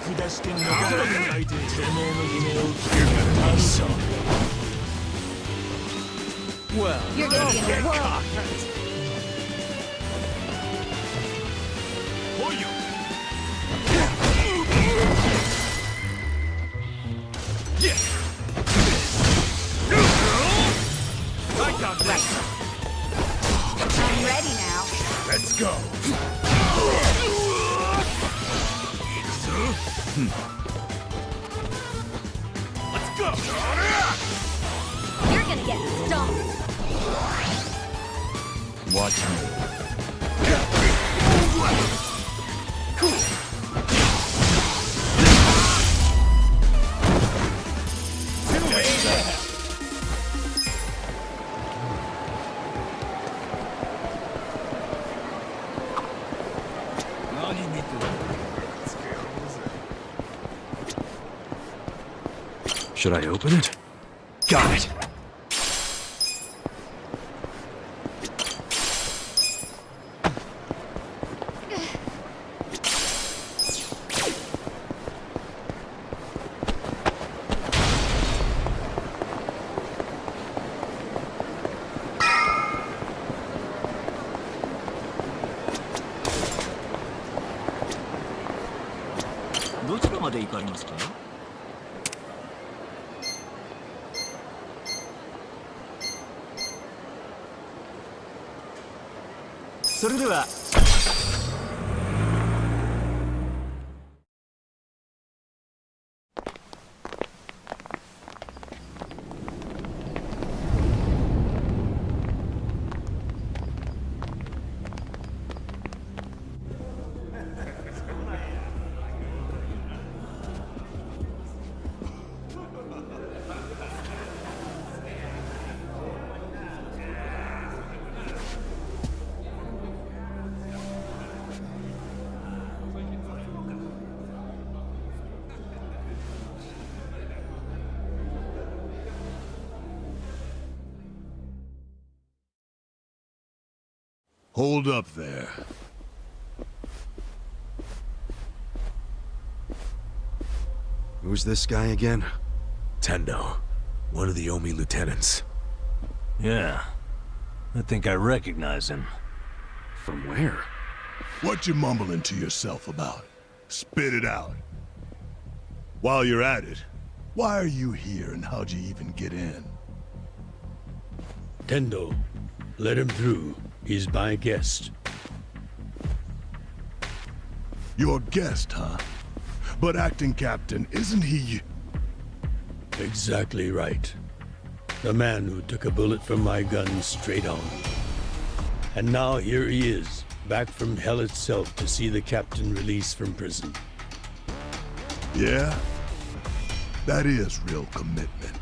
下して逃れないでてめえの夢を聞くが大将 Well, You're gonna be in a whirl. I got this. I'm ready now. Let's go. Let's go. You're gonna get stomped. Watch me. Should I open it? Got it. Hold up there. Who's this guy again? Tendo, one of the Omi lieutenants. Yeah. I think I recognize him. From where? What you mumbling to yourself about? Spit it out. While you're at it, why are you here and how'd you even get in? Tendo, let him through. He's my guest. Your guest, huh? But acting captain, isn't he... Exactly right. The man who took a bullet from my gun straight on. And now here he is, back from hell itself to see the captain released from prison. Yeah? That is real commitment.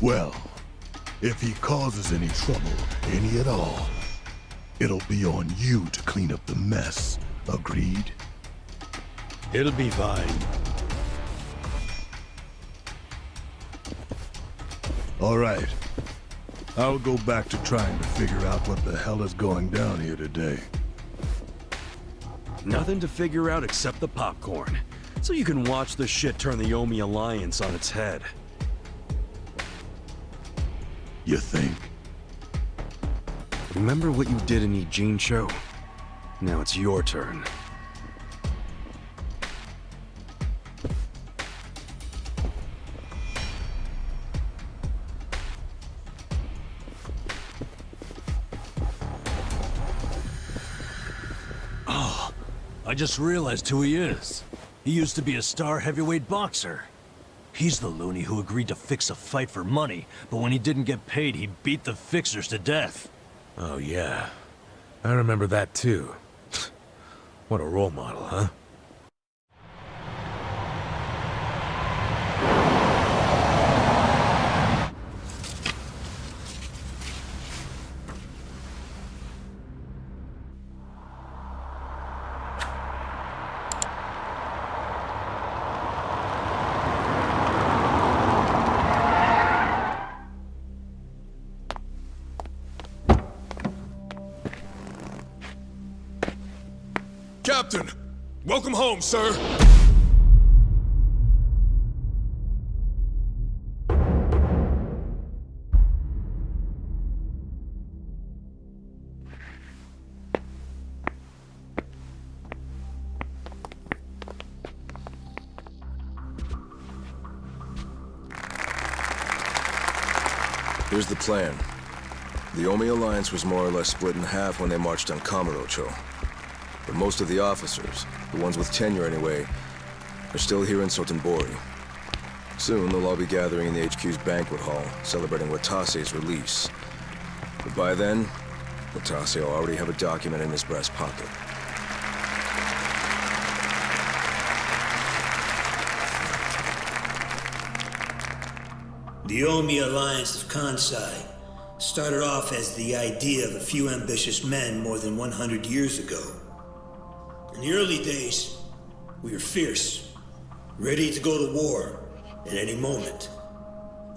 Well, if he causes any trouble, any at all, it'll be on you to clean up the mess. Agreed? It'll be fine. All right. I'll go back to trying to figure out what the hell is going down here today. Nothing to figure out except the popcorn. So you can watch the shit turn the Omi Alliance on its head. You think? Remember what you did in Ijincho? Now it's your turn. Oh, I just realized who he is. He used to be a star heavyweight boxer. He's the loony who agreed to fix a fight for money, but when he didn't get paid, he beat the fixers to death. Oh, yeah. I remember that, too. What a role model, huh? Captain! Welcome home, sir. Here's the plan. The Omi Alliance was more or less split in half when they marched on Kamurocho. But most of the officers, the ones with tenure anyway, are still here in Sotenbori. Soon they'll all be gathering in the HQ's banquet hall, celebrating Watase's release. But by then, Watase will already have a document in his breast pocket. The Omi Alliance of Kansai started off as the idea of a few ambitious men more than 100 years ago. In the early days, we were fierce, ready to go to war at any moment.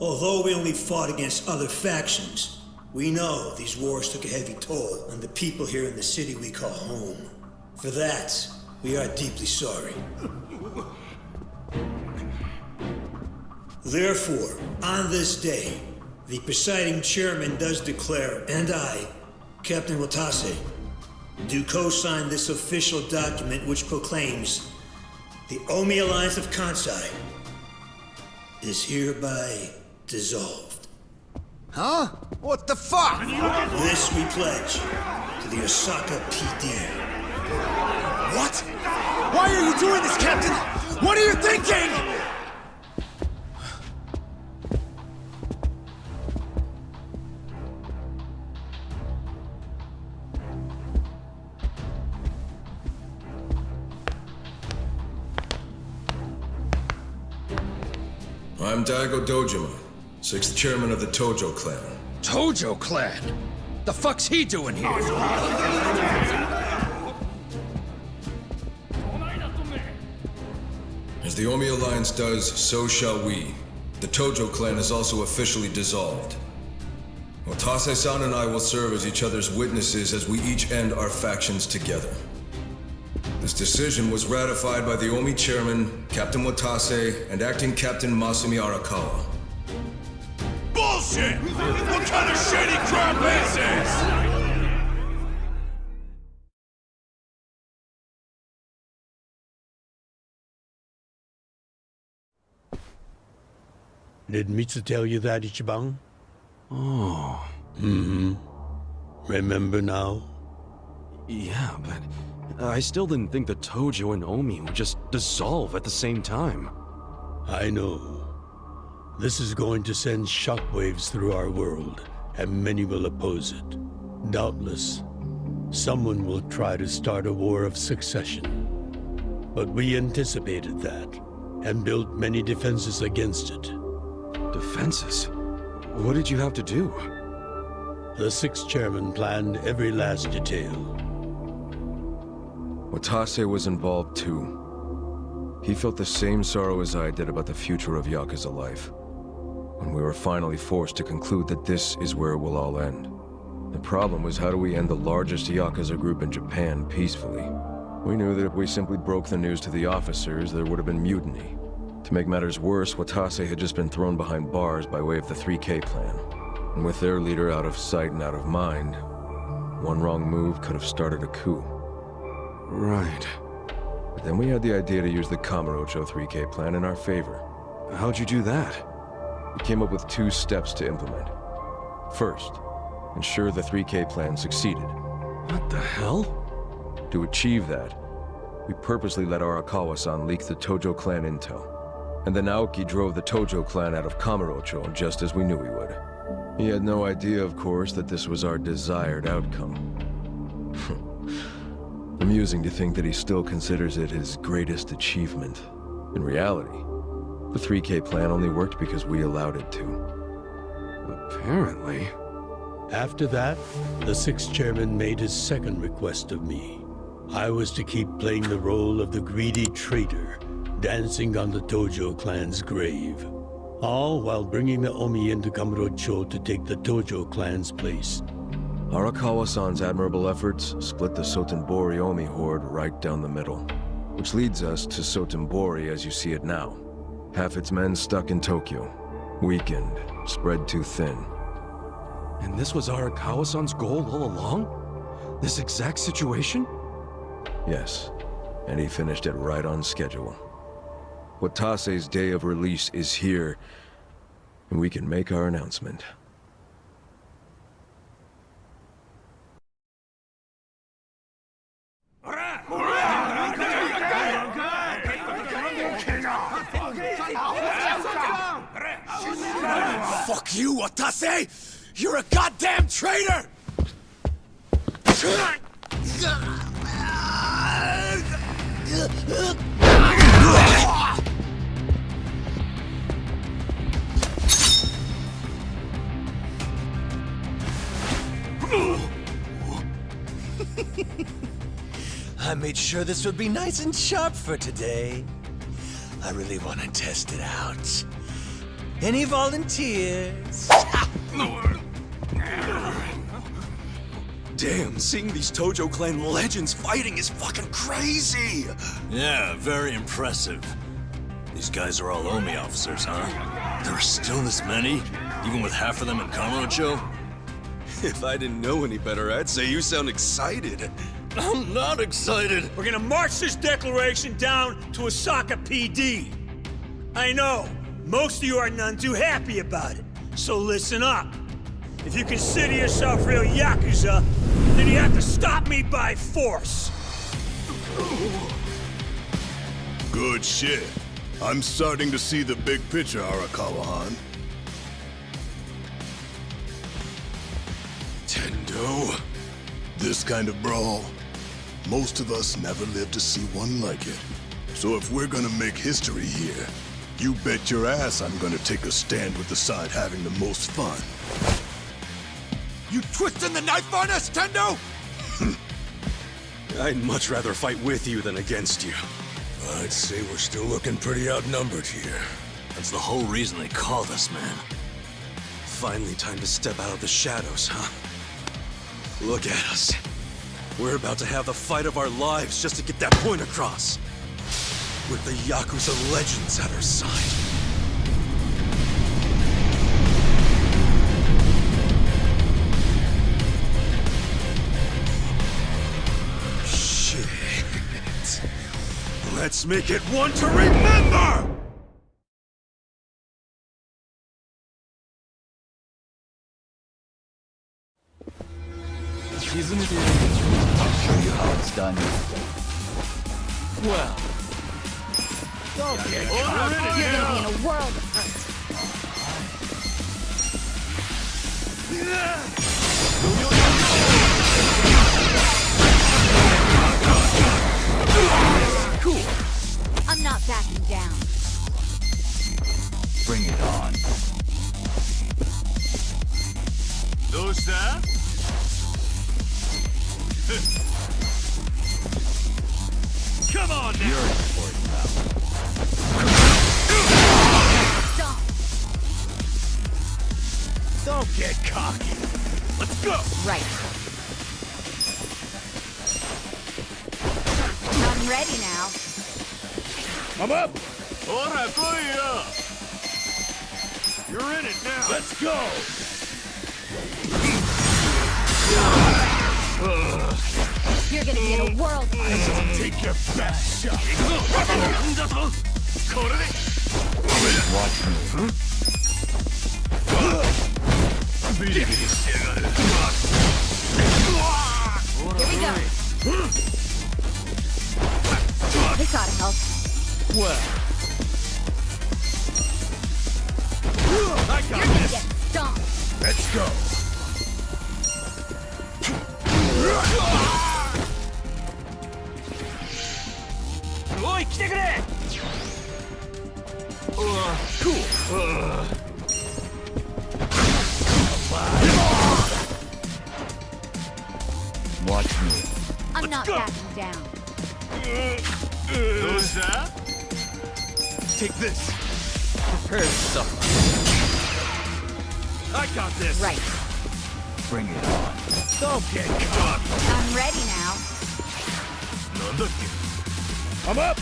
Although we only fought against other factions, we know these wars took a heavy toll on the people here in the city we call home. For that, we are deeply sorry. Therefore, on this day, the presiding chairman does declare, and I, Captain Watase, do co-sign this official document which proclaims the Omi Alliance of Kansai is hereby dissolved. Huh? What the fuck? This we pledge to the Osaka PD. What? Why are you doing this, Captain? What are you thinking? I'm Daigo Dojima, 6th chairman of the Tojo clan. Tojo clan? The fuck's he doing here? As the Omi Alliance does, so shall we. The Tojo clan is also officially dissolved. Watase-san and I will serve as each other's witnesses as we each end our factions together. This decision was ratified by the Omi chairman, Captain Watase, and acting Captain Masumi Arakawa. Bullshit! What kind of shady crap is this? Did Mitsu tell you that, Ichiban? Oh. Remember now? Yeah, but I still didn't think the Tojo and Omi would just dissolve at the same time. I know. This is going to send shockwaves through our world, and many will oppose it. Doubtless, someone will try to start a war of succession. But we anticipated that, and built many defenses against it. Defenses? What did you have to do? The 6th chairman planned every last detail. Watase was involved too. He felt the same sorrow as I did about the future of Yakuza life. When we were finally forced to conclude that this is where it will all end. The problem was, how do we end the largest Yakuza group in Japan peacefully? We knew that if we simply broke the news to the officers, there would have been mutiny. To make matters worse, Watase had just been thrown behind bars by way of the 3K plan. And with their leader out of sight and out of mind, one wrong move could have started a coup. Right. But then we had the idea to use the Kamurocho 3K plan in our favor. How'd you do that? We came up with 2 steps to implement. First, ensure the 3K plan succeeded. What the hell? To achieve that, we purposely let Arakawa-san leak the Tojo clan intel. And then Aoki drove the Tojo clan out of Kamurocho just as we knew he would. He had no idea, of course, that this was our desired outcome. Amusing to think that he still considers it his greatest achievement. In reality, the 3K plan only worked because we allowed it to. Apparently. After that, the 6th chairman made his second request of me. I was to keep playing the role of the greedy traitor, dancing on the Tojo clan's grave. All while bringing the Omi into Kamurocho to take the Tojo clan's place. Arakawa-san's admirable efforts split the Sotenbori Omi horde right down the middle. which leads us to Sotenbori as you see it now. Half its men stuck in Tokyo, weakened, spread too thin. And this was Arakawa-san's goal all along? This exact situation? Yes, and he finished it right on schedule. Watase's day of release is here, and we can make our announcement. Fuck you, Watase! You're a goddamn traitor! I made sure this would be nice and sharp for today. I really want to test it out. Any volunteers? Damn, seeing these Tojo clan legends fighting is fucking crazy! Yeah, very impressive. These guys are all Omi officers, huh? There are still this many? Even with half of them in Kamurocho? If I didn't know any better, I'd say you sound excited. I'm not excited! We're gonna march this declaration down to Osaka PD. I know, most of you are none too happy about it, so listen up. If you consider yourself real Yakuza, then you have to stop me by force. Good shit. I'm starting to see the big picture, Arakawa-han. Tendo. This kind of brawl, most of us never lived to see one like it. So if we're gonna make history here, you bet your ass I'm gonna take a stand with the side having the most fun. You twisting the knife on us, Tendo? I'd much rather fight with you than against you. I'd say we're still looking pretty outnumbered here. That's the whole reason they called us, man. Finally time to step out of the shadows, huh? Look at us. We're about to have the fight of our lives just to get that point across. With the Yakuza legends at our side. Shit. Let's make it one to remember! I'll show you how it's done. Well, You're gonna be in a world of hurt. cool. I'm not backing down. Bring it on. Come on now! You're important now. Stop! Don't get cocky. Let's go! Right. I'm ready now. I'm up. You're in it now! Let's go. You're gonna be in a world of hurt. Take your best shot. Watch me. Here we go. This ought to help. Well, I You're got gonna this. get stomped. Let's go. Oi, 来てくれ! watch me. I'm not backing down. Take this. Prepare yourself. I got this. Right. Bring it on. Don't get cocky. I'm ready now. I'm up!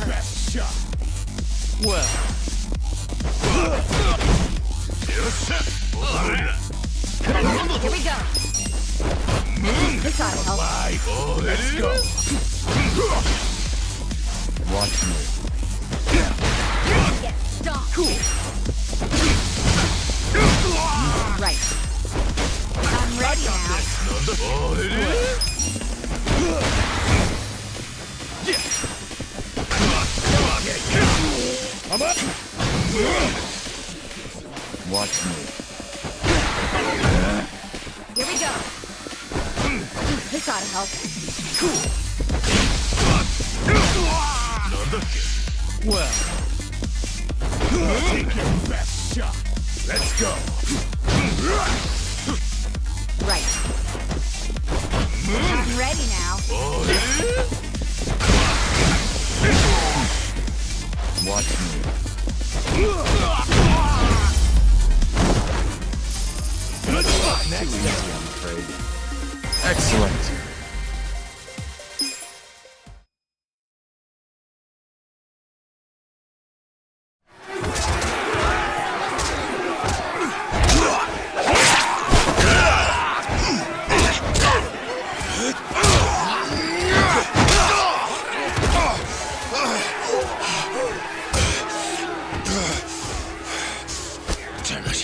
Best shot. Well. Here we go. This ought to help. Let's go. Watch me. Get stomped. Cool. Right. I'm ready now. I'm up! Watch me. Here we go. This ought to help. Well. Take your best shot. Let's go. Right. I'm ready now. Watch me. Next easy, I'm afraid. Excellent. Damn it.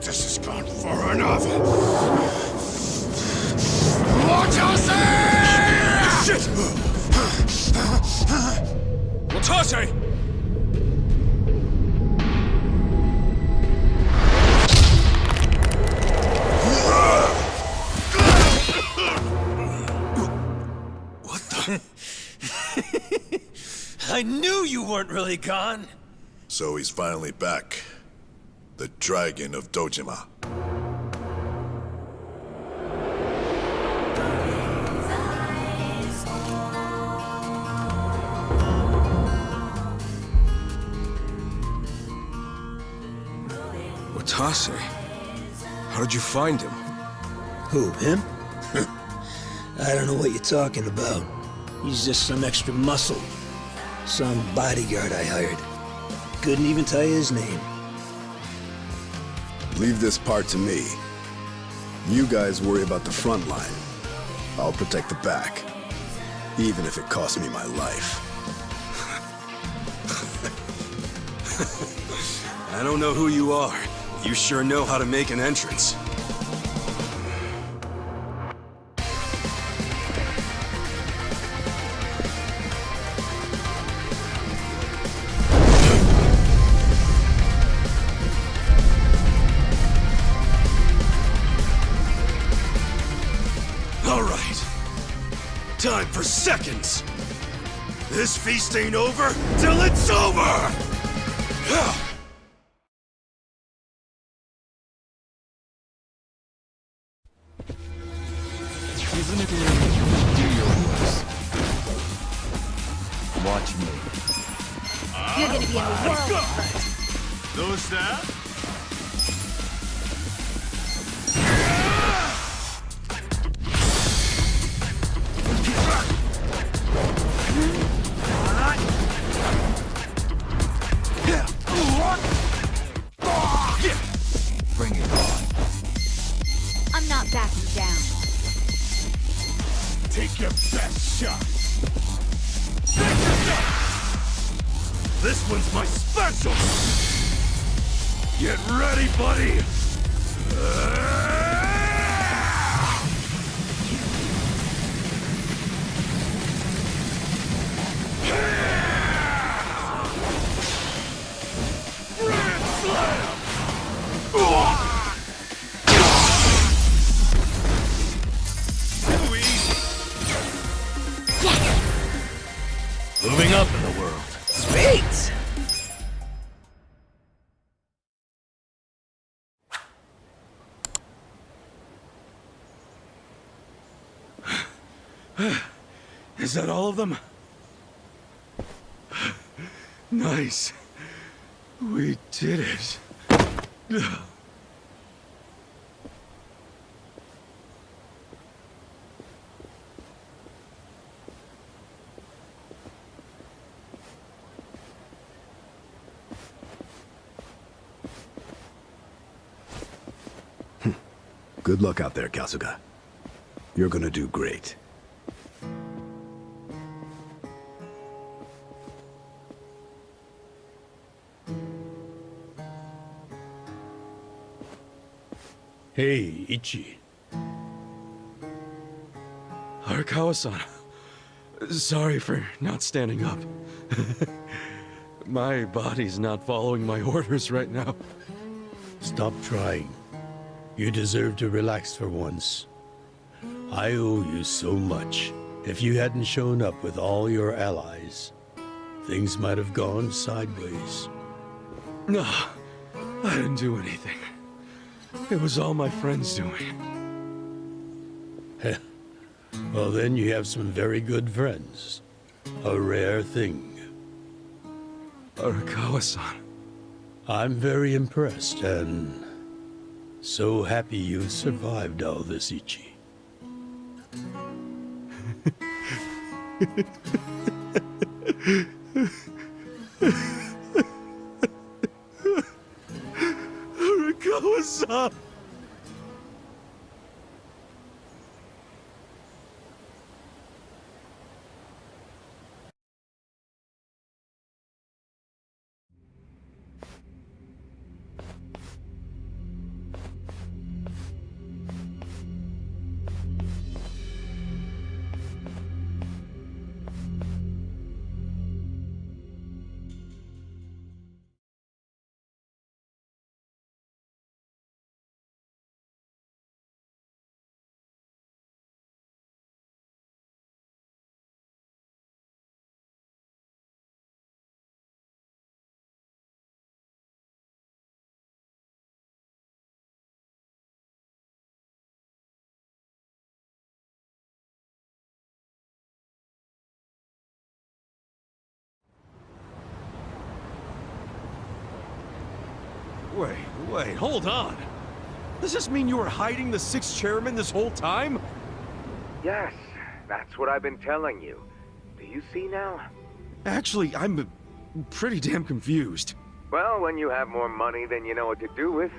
This has gone far enough. Shit! Watase! What the? I knew you weren't really gone. So he's finally back. The Dragon of Dojima. Watase? How did you find him? Who, him? I don't know what you're talking about. He's just some extra muscle. Some bodyguard I hired. Couldn't even tell you his name. Leave this part to me. You guys worry about the front line. I'll protect the back. Even if it costs me my life. I don't know who you are. You sure know how to make an entrance. All right. Time for seconds. This feast ain't over till it's over! Watch me. You're gonna be in a world of hurt. Bring it on. I'm not backing down. Take your best shot. This one's my special! Get ready, buddy! Moving up in the world. Sweet! Is that all of them? Nice. We did it. Good luck out there, Kasuga. You're gonna do great. Hey, Ichi. Arakawa-san. Sorry for not standing up. My body's not following my orders right now. Stop trying. You deserve to relax for once. I owe you so much. If you hadn't shown up with all your allies, things might have gone sideways. No, I didn't do anything. It was all my friends doing. Well, then you have some very good friends. A rare thing. Arakawa-san. I'm very impressed and so happy you survived all this, Ichi. Arakawa-san! Wait, hold on. Does this mean you were hiding the sixth chairman this whole time? Yes, that's what I've been telling you. Do you see now? Actually, I'm pretty damn confused. Well, when you have more money than you know what to do with,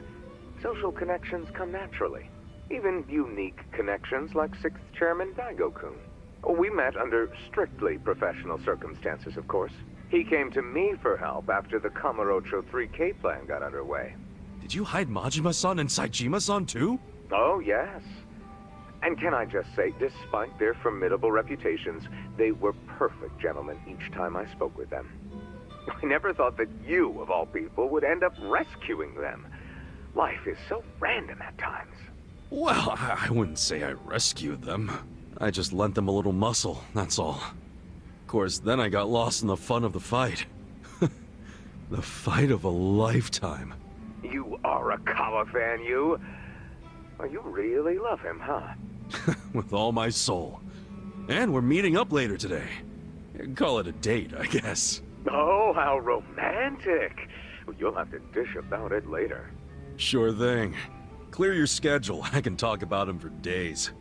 social connections come naturally. Even unique connections like 6th Chairman Daigo-kun. We met under strictly professional circumstances, of course. He came to me for help after the Kamurocho 3K plan got underway. Did you hide Majima-san and Saejima-san too? Oh, yes. And can I just say, despite their formidable reputations, they were perfect gentlemen each time I spoke with them. I never thought that you, of all people, would end up rescuing them. Life is so random at times. Well, I wouldn't say I rescued them. I just lent them a little muscle, that's all. Of course, then I got lost in the fun of the fight. The fight of a lifetime. You are a Kawa fan, you. Well, you really love him, huh? With all my soul. And we're meeting up later today. Call it a date, I guess. Oh, how romantic. Well, you'll have to dish about it later. Sure thing. Clear your schedule. I can talk about him for days.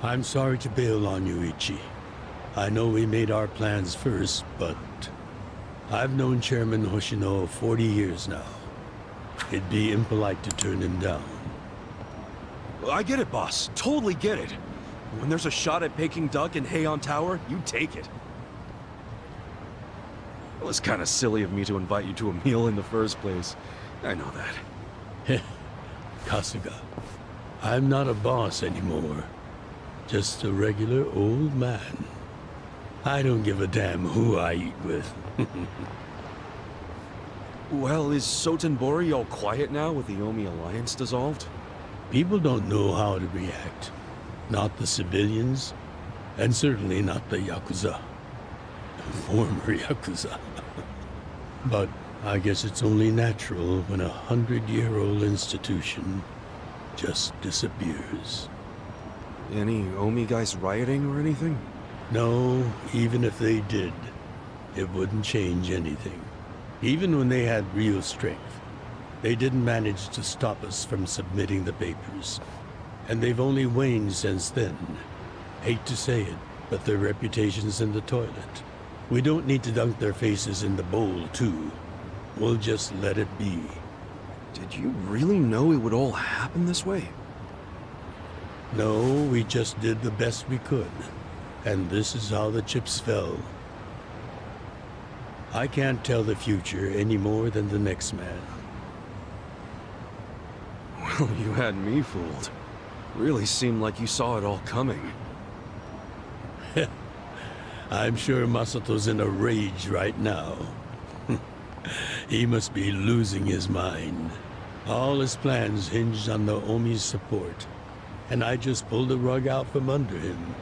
I'm sorry to bail on you, Ichi. I know we made our plans first, but I've known Chairman Hoshino 40 years now. It'd be impolite to turn him down. I get it, boss. Totally get it. When there's a shot at Peking Duck and Heian Tower, you take it. It was kind of silly of me to invite you to a meal in the first place. I know that. Kasuga, I'm not a boss anymore. Just a regular old man. I don't give a damn who I eat with. Well, is Sotenbori all quiet now with the Omi alliance dissolved? People don't know how to react. Not the civilians, and certainly not the Yakuza. Former Yakuza. But I guess it's only natural when a 100-year-old institution just disappears. Any Omi guys rioting or anything? No, even if they did, it wouldn't change anything. Even when they had real strength, they didn't manage to stop us from submitting the papers. And they've only waned since then. Hate to say it, but their reputation's in the toilet. We don't need to dunk their faces in the bowl, too. We'll just let it be. Did you really know it would all happen this way? No, we just did the best we could. And this is how the chips fell. I can't tell the future any more than the next man. Well, you had me fooled. Really seemed like you saw it all coming. I'm sure Masato's in a rage right now. He must be losing his mind. All his plans hinged on the Omi's support, and I just pulled the rug out from under him.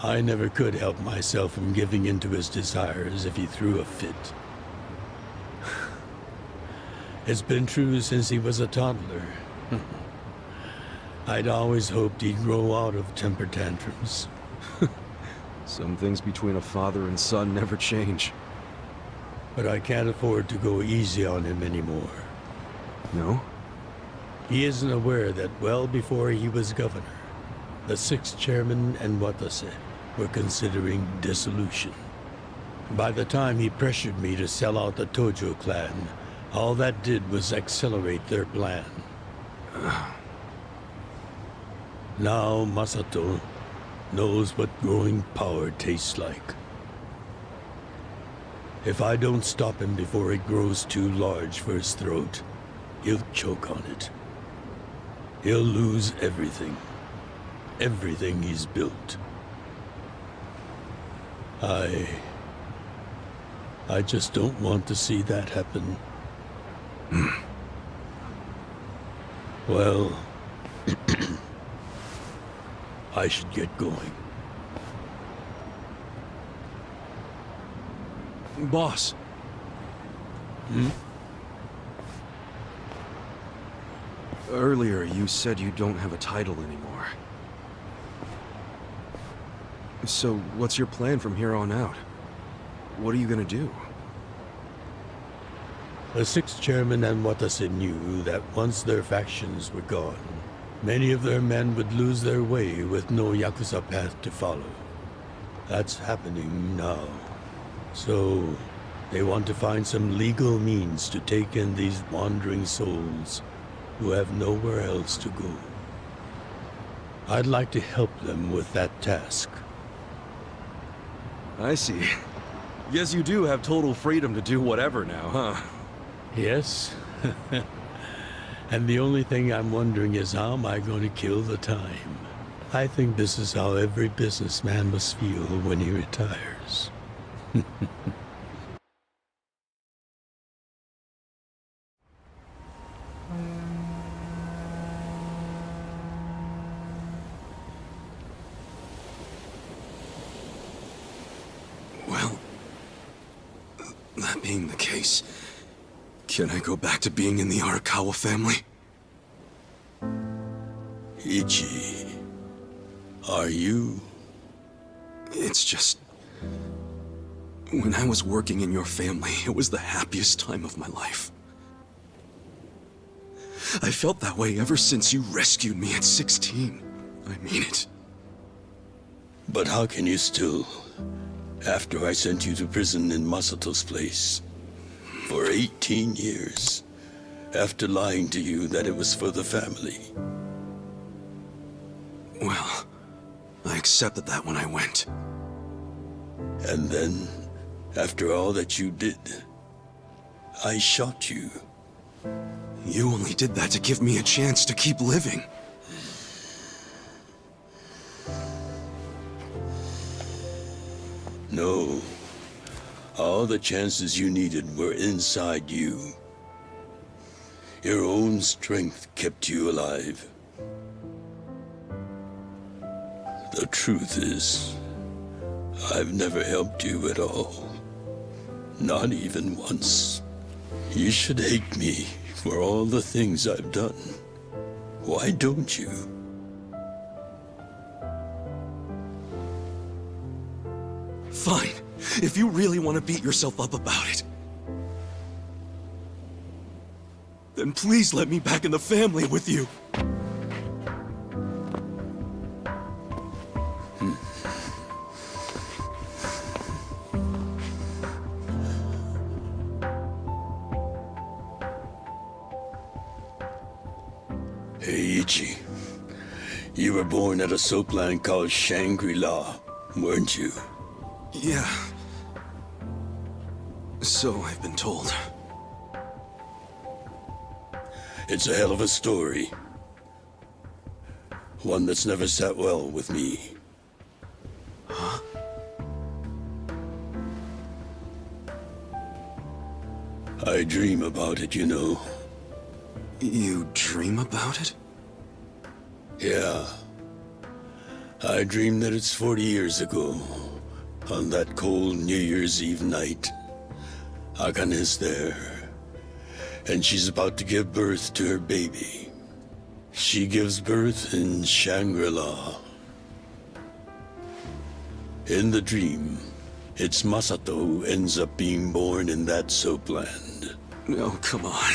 I never could help myself from giving in to his desires if he threw a fit. It's been true since he was a toddler. I'd always hoped he'd grow out of temper tantrums. Some things between a father and son never change. But I can't afford to go easy on him anymore. No? He isn't aware that well before he was governor, the 6th chairman and Watase were considering dissolution. By the time he pressured me to sell out the Tojo clan, all that did was accelerate their plan. Now Masato knows what growing power tastes like. If I don't stop him before it grows too large for his throat, he'll choke on it. He'll lose everything. Everything he's built. I just don't want to see that happen. Well, I should get going. Boss. Earlier, you said you don't have a title anymore. So, what's your plan from here on out? What are you gonna do? The 6th chairman and Watase knew that once their factions were gone, many of their men would lose their way with no Yakuza path to follow. That's happening now. So, they want to find some legal means to take in these wandering souls who have nowhere else to go. I'd like to help them with that task. I see. Yes, you do have total freedom to do whatever now, huh? Yes. And the only thing I'm wondering is how am I going to kill the time? I think this is how every businessman must feel when he retires. Well, that being the case, can I go back to being in the Arakawa family? Ichi, are you? It's just... when I was working in your family, it was the happiest time of my life. I felt that way ever since you rescued me at 16. I mean it. But how can you still, after I sent you to prison in Masato's place, for 18 years, after lying to you that it was for the family? Well, I accepted that when I went. And then, after all that you did, I shot you. You only did that to give me a chance to keep living. No. All the chances you needed were inside you. Your own strength kept you alive. The truth is, I've never helped you at all. Not even once. You should hate me for all the things I've done. Why don't you? Fine. If you really want to beat yourself up about it, then please let me back in the family with you. Hey, Ichi. You were born at a soapland called Shangri-La, weren't you? Yeah. So I've been told. It's a hell of a story. One that's never sat well with me. Huh? I dream about it, you know. You dream about it? Yeah. I dream that it's 40 years ago, on that cold New Year's Eve night. Akane's there, and she's about to give birth to her baby. She gives birth in Shangri-La. In the dream, it's Masato who ends up being born in that soapland. Oh, come on.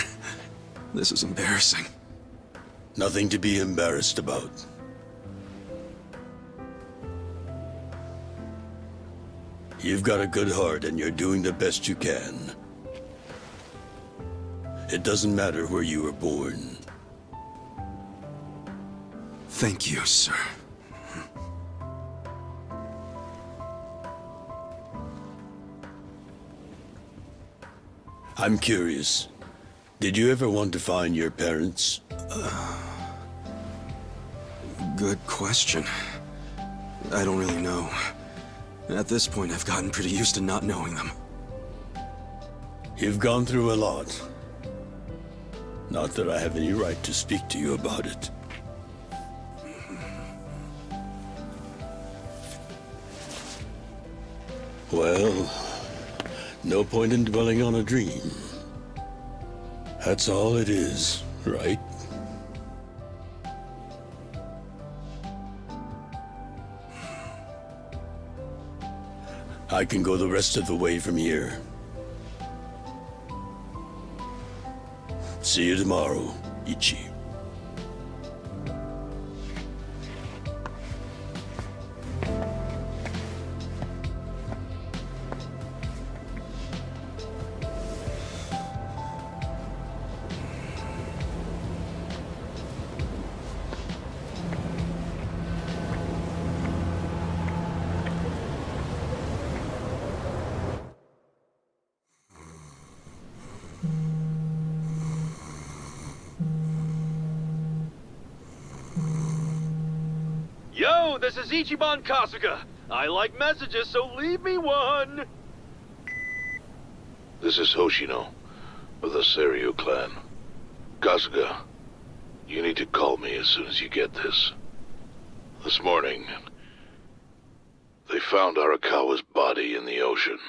This is embarrassing. Nothing to be embarrassed about. You've got a good heart and you're doing the best you can. It doesn't matter where you were born. Thank you, sir. I'm curious. Did you ever want to find your parents? Good question. I don't really know. At this point, I've gotten pretty used to not knowing them. You've gone through a lot. Not that I have any right to speak to you about it. Well, no point in dwelling on a dream. That's all it is, right? I can go the rest of the way from here. See you tomorrow, Ichi. Yo, this is Ichiban Kasuga. I like messages, so leave me one. This is Hoshino, of the Seiryu clan. Kasuga, you need to call me as soon as you get this. This morning, they found Arakawa's body in the ocean.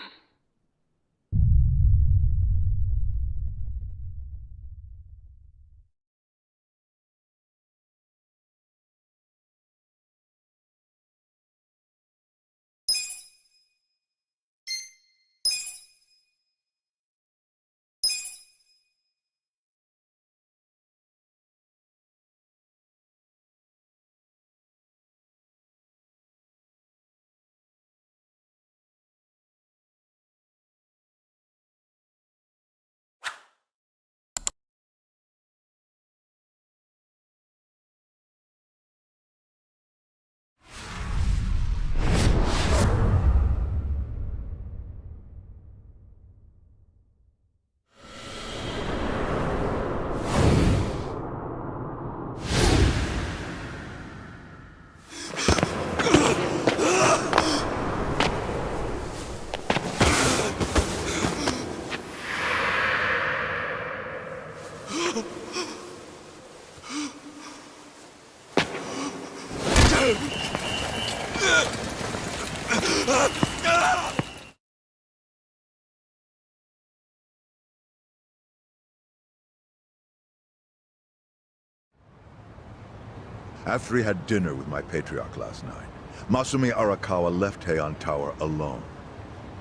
After he had dinner with my patriarch last night, Masumi Arakawa left Heian Tower alone.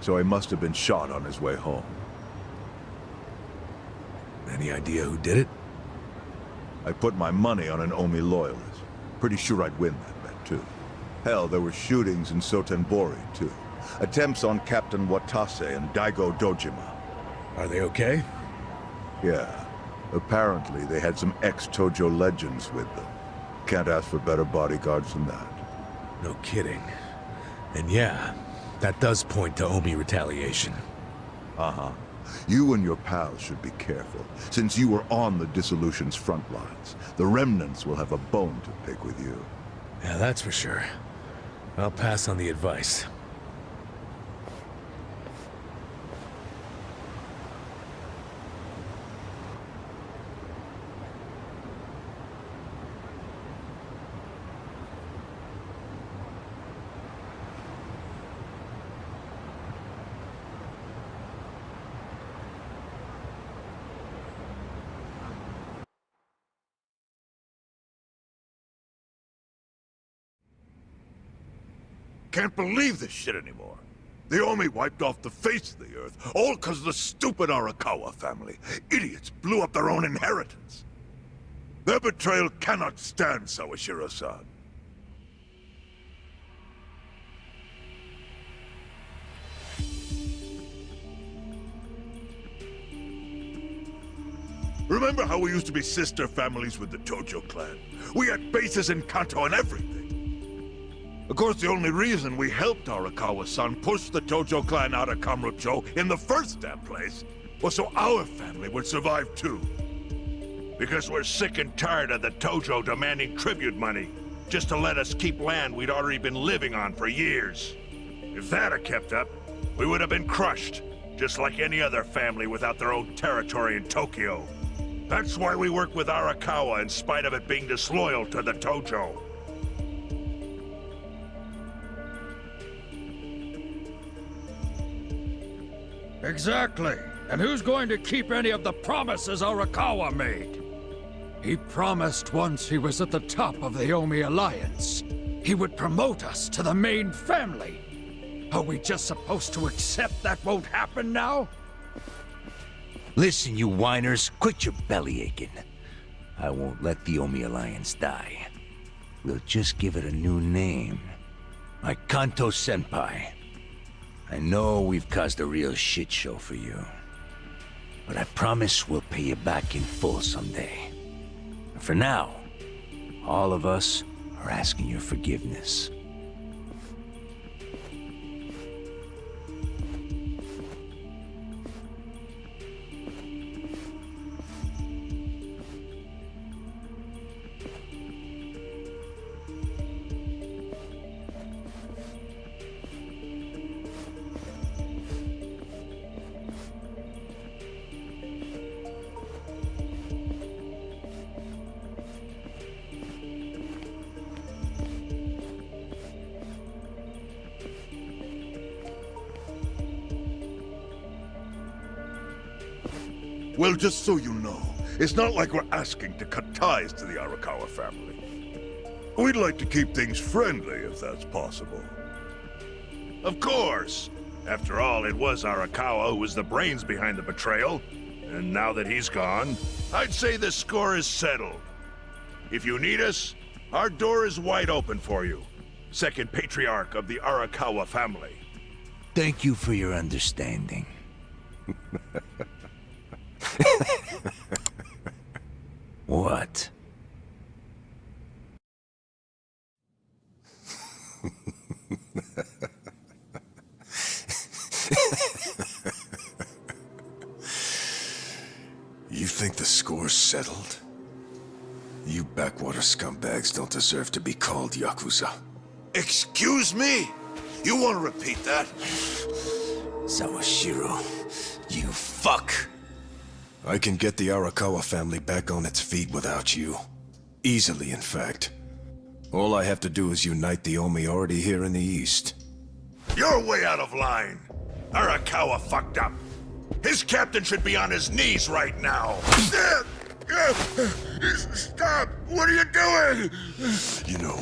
So he must have been shot on his way home. Any idea who did it? I put my money on an Omi loyalist. Pretty sure I'd win that bet, too. Hell, there were shootings in Sotenbori, too. Attempts on Captain Watase and Daigo Dojima. Are they okay? Yeah. Apparently, they had some ex-Tojo legends with them. Can't ask for better bodyguards than that. No kidding. And yeah, that does point to Omi retaliation. Uh-huh. You and your pals should be careful, since you were on the dissolution's front lines. The remnants will have a bone to pick with you. Yeah, that's for sure. I'll pass on the advice. Can't believe this shit anymore. The Omi wiped off the face of the earth, all because of the stupid Arakawa family. Idiots blew up their own inheritance. Their betrayal cannot stand, Sawashiro-san. Remember how we used to be sister families with the Tojo clan? We had bases in Kanto and everything. Of course, the only reason we helped Arakawa-san push the Tojo clan out of Kamurocho in the first damn place was so our family would survive too. Because we're sick and tired of the Tojo demanding tribute money just to let us keep land we'd already been living on for years. If that had kept up, we would have been crushed, just like any other family without their own territory in Tokyo. That's why we work with Arakawa in spite of it being disloyal to the Tojo. Exactly. And who's going to keep any of the promises Arakawa made? He promised once he was at the top of the Omi Alliance, he would promote us to the main family. Are we just supposed to accept that won't happen now? Listen, you whiners, quit your belly aching. I won't let the Omi Alliance die. We'll just give it a new name. Like Kanto Senpai. I know we've caused a real shit show for you. But I promise we'll pay you back in full someday. And for now, all of us are asking your forgiveness. Well, just so you know, it's not like we're asking to cut ties to the Arakawa family. We'd like to keep things friendly, if that's possible. Of course! After all, it was Arakawa who was the brains behind the betrayal. And now that he's gone, I'd say the score is settled. If you need us, our door is wide open for you. Second patriarch of the Arakawa family. Thank you for your understanding. What? You think the score's settled? You backwater scumbags don't deserve to be called Yakuza. Excuse me? You want to repeat that? Sawashiro, you fuck! I can get the Arakawa family back on its feet without you. Easily, in fact. All I have to do is unite the Omi already here in the east. You're way out of line. Arakawa fucked up. His captain should be on his knees right now. Stop! What are you doing? You know,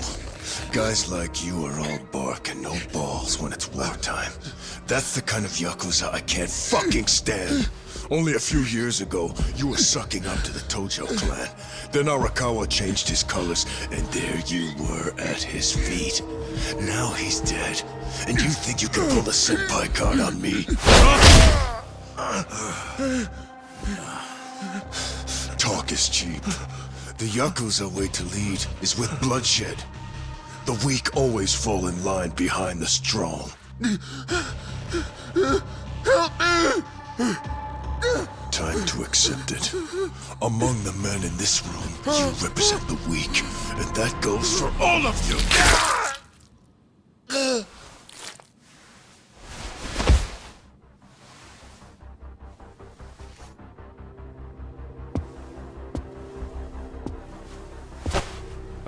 guys like you are all bark and no balls when it's wartime. That's the kind of Yakuza I can't fucking stand. Only a few years ago, you were sucking up to the Tojo clan. Then Arakawa changed his colors, and there you were at his feet. Now he's dead, and you think you can pull the senpai card on me? Talk is cheap. The Yakuza way to lead is with bloodshed. The weak always fall in line behind the strong. Help me! Time to accept it. Among the men in this room, you represent the weak, and that goes for all of you!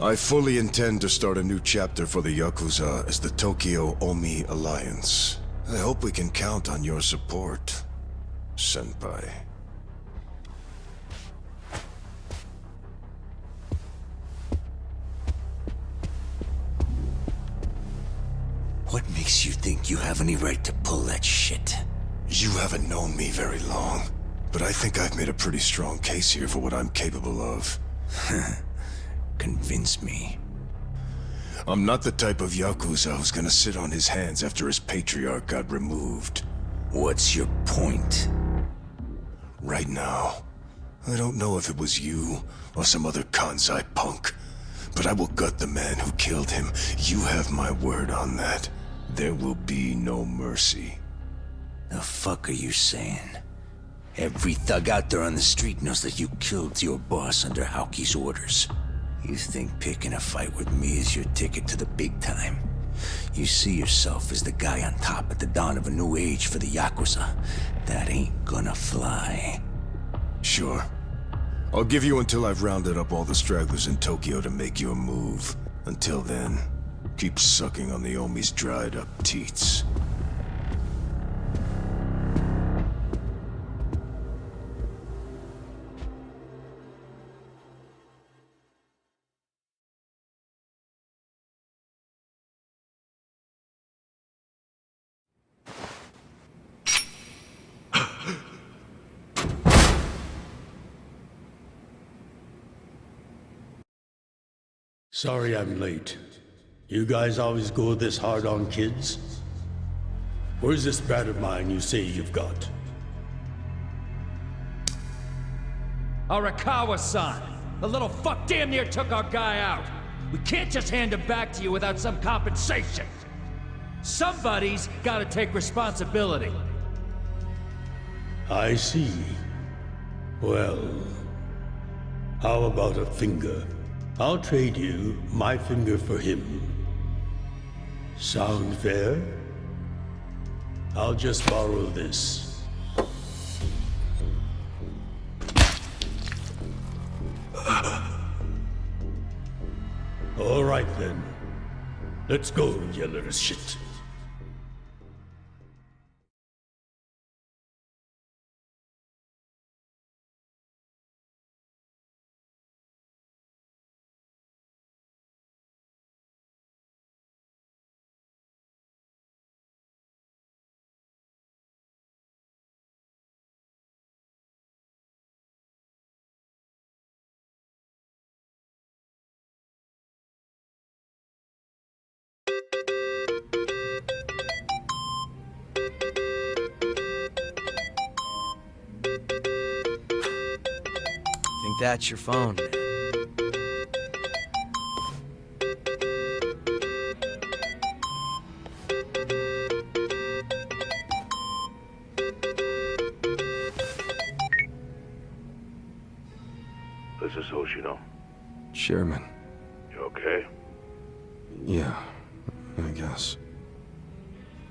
I fully intend to start a new chapter for the Yakuza as the Tokyo Omi Alliance. I hope we can count on your support, Senpai. What makes you think you have any right to pull that shit? You haven't known me very long, but I think I've made a pretty strong case here for what I'm capable of. Convince me. I'm not the type of Yakuza who's gonna sit on his hands after his patriarch got removed. What's your point? Right now, I don't know if it was you or some other Kansai punk, but I will gut the man who killed him. You have my word on that. There will be no mercy. The fuck are you saying? Every thug out there on the street knows that you killed your boss under Haoki's orders. You think picking a fight with me is your ticket to the big time? You see yourself as the guy on top at the dawn of a new age for the Yakuza. That ain't gonna fly. Sure. I'll give you until I've rounded up all the stragglers in Tokyo to make your move. Until then, keep sucking on the Omi's dried up teats. Sorry I'm late. You guys always go this hard on kids? Where's this brat of mine you say you've got? Arakawa-san! The little fuck damn near took our guy out! We can't just hand him back to you without some compensation! Somebody's gotta take responsibility! I see. Well, how about a finger? I'll trade you my finger for him. Sound fair? I'll just borrow this. All right then. Let's go, you little shit. Think that's your phone. This is Hoshino. Chairman. You okay? Yeah, I guess.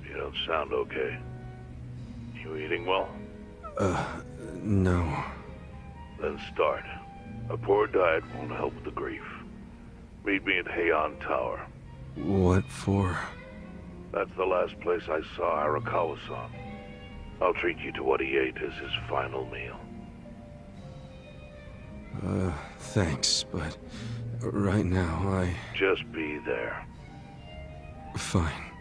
You don't sound okay. You eating well? No. Then start. A poor diet won't help with the grief. Meet me at Heian Tower. What for? That's the last place I saw Arakawa-san. I'll treat you to what he ate as his final meal. Thanks, but right now I... Just be there. Fine.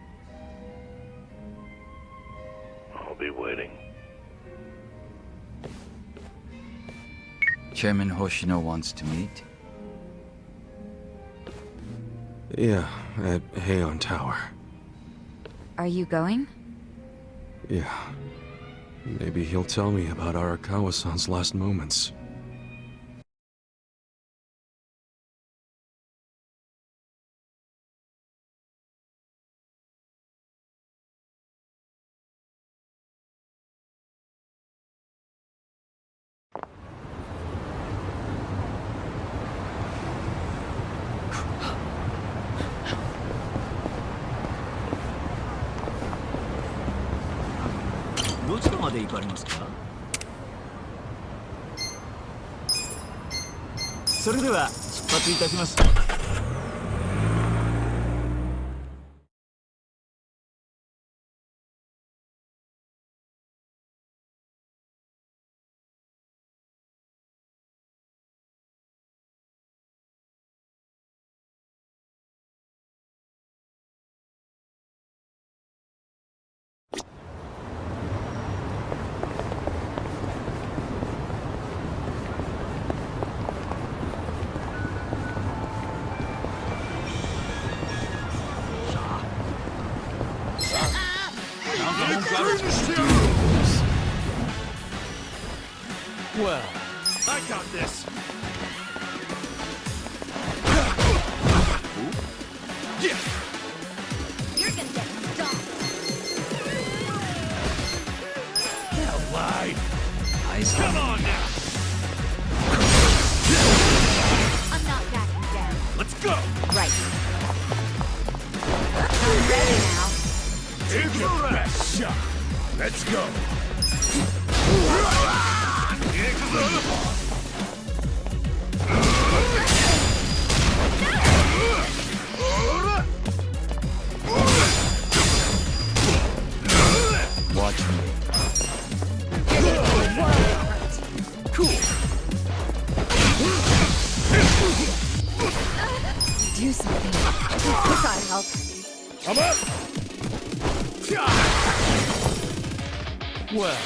I'll be waiting. Chairman Hoshino wants to meet. Yeah, at Heion Tower. Are you going? Yeah. Maybe he'll tell me about Arakawa-san's last moments. Well, I got this. You're gonna get stomped. Get alive. Come on now. I'm not backing down. Let's go. Right. I'm ready now. Take your best shot. Let's go. Watch me. Cool. Do something. This ought to help. I'm up. Well,